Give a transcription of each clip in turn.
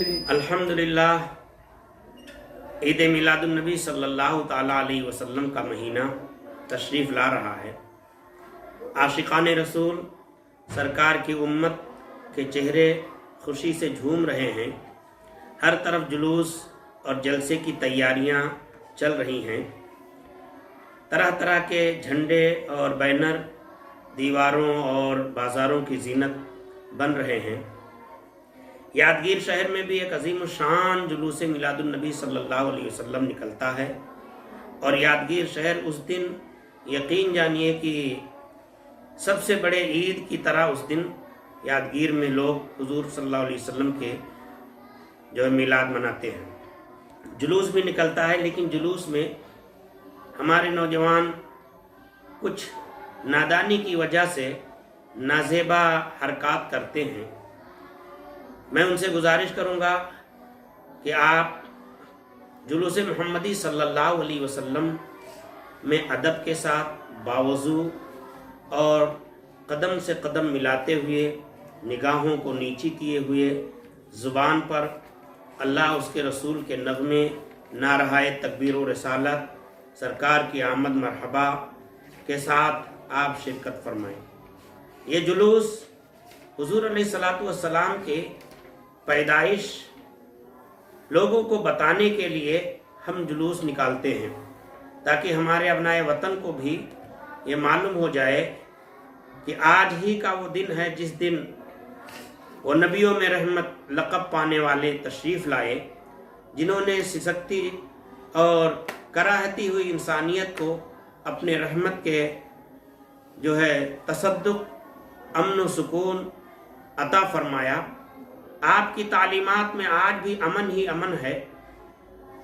अल्हम्दुलिल्लाह ईद मिलादुन्नबी सल्लल्लाहु ताला अलैहि वसल्लम का महीना तशरीफ़ ला रहा है। आशिकान रसूल सरकार की उम्मत के चेहरे खुशी से झूम रहे हैं। हर तरफ जुलूस और जलसे की तैयारियां चल रही हैं। तरह तरह के झंडे और बैनर दीवारों और बाज़ारों की जीनत बन रहे हैं। यादगीर शहर में भी एक अजीम शान जुलूस मिलादुन्नबी सल्लल्लाहु अलैहि वसल्लम निकलता है और यादगीर शहर उस दिन यकीन जानिए कि सबसे बड़े ईद की तरह उस दिन यादगीर में लोग हुजूर सल्लल्लाहु अलैहि वसल्लम के जो है मिलाद मनाते हैं। जुलूस भी निकलता है, लेकिन जुलूस में हमारे नौजवान कुछ नादानी की वजह से नाजेबा हरकत करते हैं। मैं उनसे गुजारिश करूंगा कि आप जुलूस मोहम्मदी सल्लल्लाहु अलैहि वसल्लम में अदब के साथ बावजू और कदम से कदम मिलाते हुए, निगाहों को नीची किए हुए, ज़ुबान पर अल्लाह उसके रसूल के नग़मे, नारहाए तकबीर व रसालत, सरकार की आमद मरहबा के साथ आप शिरकत फरमाएं। ये जुलूस हुजूर अलैहिस्सलातु वस्सलाम के पैदाइश लोगों को बताने के लिए हम जुलूस निकालते हैं, ताकि हमारे अबनाए वतन को भी ये मालूम हो जाए कि आज ही का वो दिन है जिस दिन वो नबियों में रहमत लक़ब पाने वाले तशरीफ़ लाए, जिन्होंने सिसकती और कराहती हुई इंसानियत को अपने रहमत के जो है तसद्दुक़, अमन व सुकून अता फरमाया। आपकी तालीमात में आज भी अमन ही अमन है।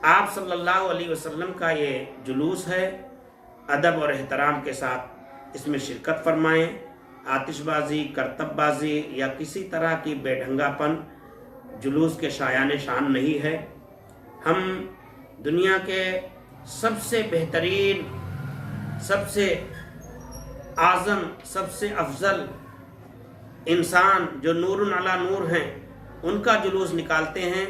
आप सल्लल्लाहु अलैहि वसल्लम का ये जुलूस है। अदब और एहतराम के साथ इसमें शिरकत फरमाएं। आतिशबाजी, करतबबाजी या किसी तरह की बेढंगापन जुलूस के शायान शान नहीं है। हम दुनिया के सबसे बेहतरीन, सबसे आज़म, सबसे अफजल इंसान जो नूरुन अला नूर हैं, उनका जुलूस निकालते हैं।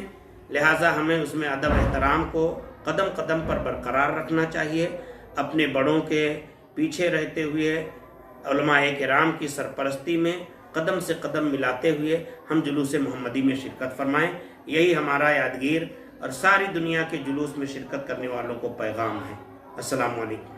लिहाजा हमें उसमें अदब एहतराम को कदम कदम पर बरकरार रखना चाहिए। अपने बड़ों के पीछे रहते हुए, उलमाए किराम की सरपरस्ती में कदम से कदम मिलाते हुए हम जुलूस मोहम्मदी में शिरकत फरमाएं। यही हमारा यादगीर और सारी दुनिया के जुलूस में शिरकत करने वालों को पैगाम है। अस्सलामु अलैकुम।